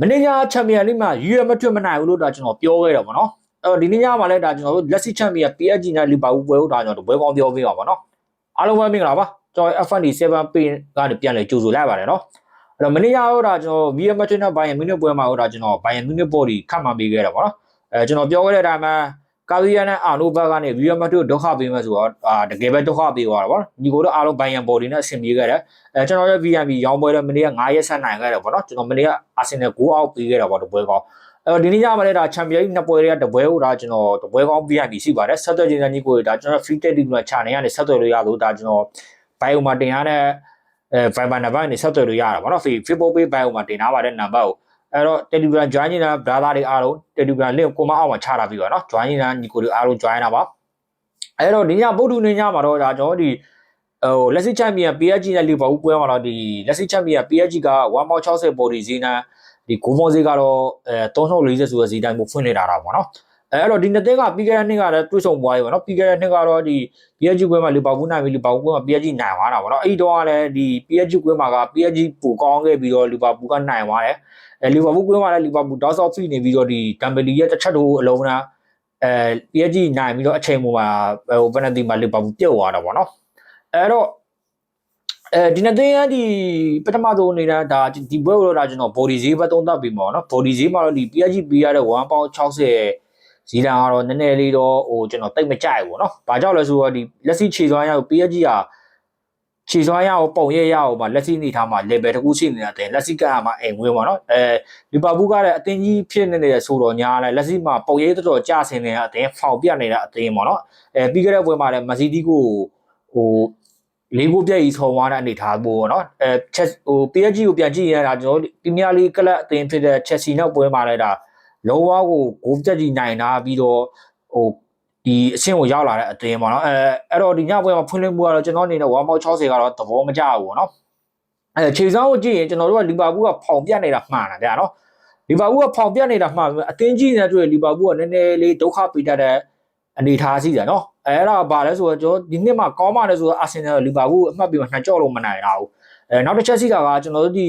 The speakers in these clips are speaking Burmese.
မင်းညာချန်ပီယံလိမှာရွေမထွတ်မနိုင်ဘူးလို့ဒါကျွန်တော်ပြောခဲ့တယ်ဗောနော်အဲ့တော့ဒီနေ့ညမှာလည်းဒါကျွန်တော်တို့လက်ရှိချန်ပီယံ PSG နဲ့လီဗာပူးပွဲကိုဒါကျွန်တော်တို့ပွဲကောင်းပြောပေးပါဗောနော်အားလုံးပဲမင်္ဂလာပါကျွန်တော် FND 7 page ကနေပြန်လဲကြိုဆိုလိုက်ပါတယ်နော်အဲ့တော့မနေ့ညတော့ဒါကျွန်တော်ဗီယမထွတ်နဲ့ဘိုင်ယန်မြူနစ်ပွဲမှာတော့ဒါကျွန်တော်ဘိုင်ယန်မြူနစ်ပေါ်ဒီခတ်မှန်ပေးခဲ့တယ်ဗောနော်ကျွန်တော်ပြောခဲ့တဲ့အတိုင်းမှာကာဗီယာနဲ့အာနိုဘတ်ကနေဗီယမထွတ်ဒုက္ခပေးမယ်ဆိုတော့တကယ်ပဲဒုက္ခပေးသွားတာဗောနော်ညီကိုတို့အားလုံးဘိုင်ယန်ပေါ်ဒီနဲ့အဆင်ပြေခဲ့တယ်ကျွန်တော်ရဲ့ VNB ရောင်းပွဲတော့မနေ့က9ရက်ဆက်နိုင်ခဲ့တယ်ဗောနော်ကျွန်တော်မနေ့ကအာဆင်နယ်9အောက်ပေးခဲ့တာဗောဒီပွဲကောအဲ့တော့ဒီနေ့ညမှာလည်းဒါချန်ပီယံနှစ်ပွဲတွေကတပွဲကိုဒါကျွန်တော်တပွဲကောင်း VNB ရှိပါတယ်ဆက်သွယ်ခြင်းညီကိုဒါကျွန်တော် free tactic မှာ channel ကနေဆက်သွယ်လို့ရလို့ဒါကျွန်တော် bio မှာတင်ရတဲ့Viber နံပါတ်နဲ့ဆက်သွယ်လို့ရတာဗောနော် Facebook page bio မှာတင်ထားပါတယ်နံပါတ်ကိုအဲ့တော့ Telegram join နေတာ brother တွေအားလုံး Telegram link ကိုမအောက်မှာချထားပြီးပါနော် join နေတာညီကိုတွေအားလုံး join တာပါအဲ့တော့ဒီညဗုဒ္ဓနေ့ညမှာတော့ဒါကျွန်တော်ဒီလက်ရှိချန်ပီယံ PSG နဲ့လီဗာပူးပွဲမှာတော့ဒီလက်ရှိချန်ပီယံ PSG က1.60ပေါ်ဒီဈေးနဲ့ဒီဂိုးမောဈေးကတော့340ဆိုတဲ့ဈေးတိုင်းကိုဖွင့်နေတာတာပေါ့နော်အဲ့တော့ဒီနှစ်သင်းကပြီးခဲ့တဲ့နှစ်ကလည်းတွေ့ဆုံပွဲပေါ့နော်ပြီးခဲ့တဲ့နှစ်ကတော့ဒီ PSG ပွဲမှာလီဗာပူးနိုင်ပြီးလီဗာပူးပွဲမှာ PSG နိုင်သွားတာပေါ့နော်အဲ့ဒီတော့ကလည်းဒီ PSG ပွဲမှာက PSG ပိုကောင်းခဲ့ပြီးတော့လီဗာပူးကနိုင်သွားတယ်လီဗာပူးပွဲမှာလည်းလီဗာပူးတောက်ဆော့ဖိနေပြီးတော့ဒီကမ်ဘယ်လီရဲ့တစ်ချက်တို့အလုံးလားPSG နိုင်ပြီးတော့အချိန်ပေါ်မှာပယ်နတီမှာလီဗာပူးပြုတ်သွားတာပေါ့နော်အဲ့တော့ဒီနေ့တင်းဒီပထမဆုံးအနေနဲ့ဒါဒီဘွဲကိုတော့ဒါကျွန်တော် body ဈေးပဲသုံးသပ်ပြီးမှာเนาะ body ဈေးမှာတော့ဒီ PSG ပေးရတဲ့ 1.60 ဈေးတန်းကတော့နည်းနည်းလေးတော့ကျွန်တော်တိတ်မကြိုက်ဘူးเนาะဘာကြောင့်လဲဆိုတော့ဒီလက်ရှိခြေစွမ်းရကို PSG ကခြေစွမ်းရကိုပုံရဲရအောင်မှာလက်ရှိနေထားမှာ level တစ်ခုရှိနေတဲ့အတင်းလက်ရှိကမှာအိမ်ဝင်းပါเนาะလီဗာပူးကလည်းအတင်းကြီးဖြစ်နေတဲ့ဆိုတော့ညာလည်းလက်ရှိမှာပုံရဲတော်တော်ကျဆင်းနေတဲ့အတင်းဖောင်ပြနေတဲ့အတင်းပေါ့เนาะပြီးခဲ့တဲ့ပွဲမှာလည်းမက်ဆီဒီကိုလေးကိုပြည့်ကြီးဆုံးသွားတဲ့အနေထားပေါ့နော်ချက်PSG ကိုပြန်ကြည့်ရတာကျွန်တော်ပရီးမီးယားလိဂ်ကလပ်အသင်းဖြစ်တဲ့ Chelsea နောက်ပွဲမှာလည်းဒါလုံးဝကိုဂိုးပြည့်ကြီးနိုင်တာပြီးတော့ဒီအဆင့်ကိုရောက်လာတဲ့အသင်းပေါ့နော်အဲ့တော့ဒီညပွဲမှာဖွင့်လှစ်မှုကတော့ကျွန်တော်အနေနဲ့ 1.60 ကတော့သဘောမကျဘူးပေါ့နော်ခြေစောင်းကိုကြည့်ရင်ကျွန်တော်တို့ကလီဗာပူးကဖောင်ပြတ်နေတာမှန်တာဗျာနော်လီဗာပူးကဖောင်ပြတ်နေတာမှန်အသင်းကြီးနေတွေ့လီဗာပူးကနည်းနည်းလေးဒုက္ခပေးတတ်တဲ့အနေထားရှိတယ်နော်အဲ့ဒါဘာလဲဆိုတော့ကျွန်တော်ဒီနှစ်မှာကောင်းပါလေဆိုတော့အာဆင်နယ်လီဗာပူးအမှတ်ပြီးမှနှစ်ကြော့လို့မနိုင်တာဘူးနောက်တစ်ချက်ရှိတာကကျွန်တော်တို့ဒီ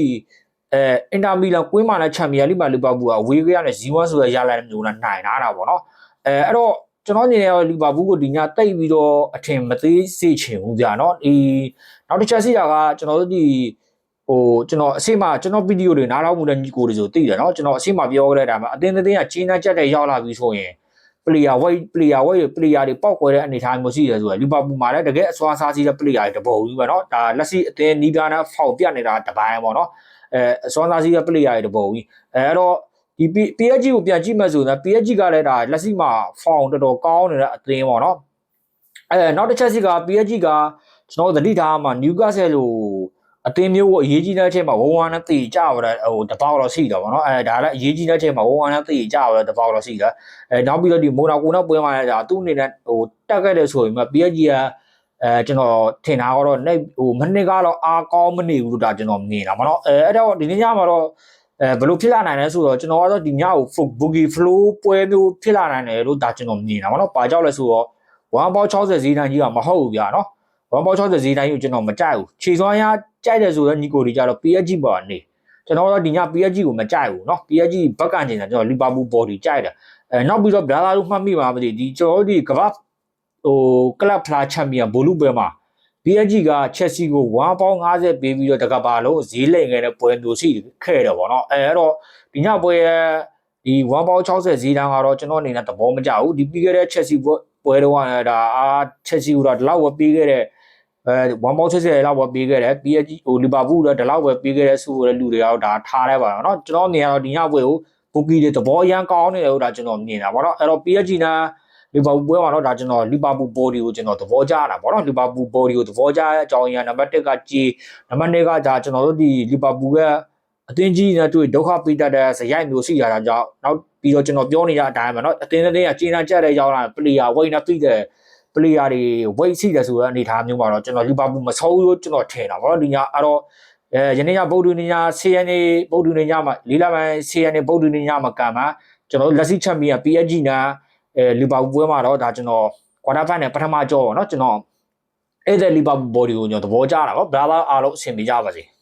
အင်တာမီလန်ကွင်းမှာလည်းချန်ပီယံလိမှာလီဗာပူးကအဝေးကရနဲ့ G1 ဆိုရရလာတဲ့မျိုးနဲ့နိုင်တာပေါ့နော်အဲ့တော့ကျွန်တော်ညီနေလီဗာပူးကိုဒီညတိတ်ပြီးတော့အထင်မသေးစေချင်ဘူးကြာနော်ဒီနောက်တစ်ချက်ရှိတာကကျွန်တော်တို့ဒီကျွန်တော်အရှိမကျွန်တော်ဗီဒီယိုတွေနားထောင်မှုတဲ့ညီကိုတွေဆိုသိတယ်နော်ကျွန်တော်အရှိမပြောခဲ့တဲ့အတိုင်းမှာအတင်းတင်းကကြီးနှက်ကြက်တဲ့ရောက်လာပြီဆိုရင်player weightတွေပောက်ကွဲတဲ့အနေအထားမျိုးရှိတယ်ဆိုတော့လီဗာပူးမှာလည်းတကယ်အစွမ်းစားစီးတဲ့ player တွေတပုံကြီးပဲเนาะဒါလက်ရှိအသင်းနီးပြားနဲ့ဖောက်ပြနေတာတပိုင်းပေါ့เนาะအစွမ်းစားစီးတဲ့ player တွေတပုံကြီးအဲ့တော့ဒီ PSG ကိုပြန်ကြည့်မှဆိုတော့ PSG ကလည်းဒါလက်ရှိမှာ form တော်တော်ကောင်းနေတဲ့အသင်းပေါ့เนาะနောက်တစ်ချက်ရှိက PSG ကကျွန်တော်သတိထားမှာ Newcastle လို့အသင်းမျိုးကိုအရေးကြီးတဲ့အချိန်မှာ1-1နဲ့တေကြရတဲ့တပေါက်တော့ရှိတယ်ဗောနော်ဒါလည်းအရေးကြီးတဲ့အချိန်မှာ1-1နဲ့တေကြရတဲ့တပေါက်တော့ရှိတယ်နောက်ပြီးတော့ဒီမိုနာကိုနောက်ပွဲမှာလည်းဒါသူ့အနေနဲ့တက်ခဲ့တယ်ဆိုရင်မှ PSG ကကျွန်တော်ထင်တာကတော့မနစ်ကတော့အားကောင်းမနေဘူးလို့ဒါကျွန်တော်မြင်တာဗောနော်အဲ့တော့ဒီနေ့ညမှာတော့ဘယ်လိုဖြစ်လာနိုင်လဲဆိုတော့ကျွန်တော်ကတော့ဒီညကို boogie flow ပွဲမျိုးဖြစ်လာနိုင်တယ်လို့ဒါကျွန်တော်မြင်တာဗောနော်ဘာကြောင့်လဲဆိုတော့1.60 ဈေးတန်းကြီးကမဟုတ်ဘူးဗျာနော်1.60 ဈေးတိုင်းကိုကျွန်တော်မကြိုက်ဘူးခြေစွမ်းရကြိုက်တယ်ဆိုတော့ညီကိုတွေကြတော့ PSG ပေါ်နေကျွန်တော်တို့ဒီည PSG ကိုမကြိုက်ဘူးเนาะ PSG ဘက်ကန်နေတာကျွန်တော်လီဗာပူးဘော်ဒီကြိုက်တယ်နောက်ပြီးတော့ brother တို့မှတ်မိပါမသိဒီကျွန်တော်တို့ဒီကမ္ဘာကလပ်ဖလားချန်ပီယံဘိုလူပွဲမှာ PSG က Chelsea ကို 1.50 ပေးပြီးတော့တကဘာလုံးဈေးလိမ်ခဲ့တဲ့ပွဲမျိုးရှိခဲ့တယ်ပေါ့เนาะအဲ့တော့ဒီညပွဲရဲ့ဒီ 1.60 ဈေးတန်းကတော့ကျွန်တော်အနေနဲ့သဘောမကျဘူးဒီပြီးခဲ့တဲ့ Chelsea ပွဲတော့ဒါChelsea ကိုတော့ဒီလောက်ဝယ်ပေးခဲ့တဲ့1.60 လောက်ပဲပေးခဲ့တယ် PSG လီဗာပူးတော့ဒီလောက်ပဲပေးခဲ့တဲ့ဆိုတဲ့လူတွေကတော့ဒါထားရဲပါတော့เนาะကျွန်တော်မြင်ရတော့ဒီညပွဲကိုဘူကီတွေသဘောအရန်ကောင်းနေတယ်လို့ဒါကျွန်တော်မြင်တာပေါ့เนาะအဲ့တော့ PSG နဲ့လီဗာပူးပွဲမှာတော့ဒါကျွန်တော်လီဗာပူးဘော်ဒီကိုကျွန်တော်သဘောကျတာပေါ့เนาะလီဗာပူးဘော်ဒီကိုသဘောကျတဲ့အကြောင်းအရာနံပါတ်1ကကြီးနံပါတ်2ကဒါကျွန်တော်တို့ဒီလီဗာပူးရဲ့အသင်းကြီးနဲ့တွေ့ဒုက္ခပေးတတ်တဲ့ဇယိုက်မျိုးရှိတာကြောင့်နောက်ပြီးတော့ကျွန်တော်ပြောနေကြအတိုင်းပဲเนาะအသင်းတွေကကျင်းတတ်တဲ့ရောက်လာ player weight နဲ့ပြီးတဲ့player တွေ weight ရှိတယ်ဆိုတဲ့အနေအထားမျိုးမှာတော့ကျွန်တော်လီဗာပူးမဆိုးလို့ကျွန်တော်ထင်တာဗောနော်ဒီညအဲ့တော့ယနေ့ညဗုဒ္ဓနေ့ည10ရက်နေ့ဗုဒ္ဓနေ့ညမှာ၄လပိုင်း10ရက်နေ့ဗုဒ္ဓနေ့ညမှာကံမှာကျွန်တော်လက်ရှိချန်ပီယံ PSG နဲ့လီဗာပူးပွဲမှာတော့ဒါကျွန်တော်ကွာတာဖိုင်နယ်ပထမကြောပေါ့နော်ကျွန်တော်အဲ့တဲ့လီဗာပူးဘော်ဒီကိုကျွန်တော်သဘောကျတာဗော brother အားလုံးအဆင်ပြေကြပါစေ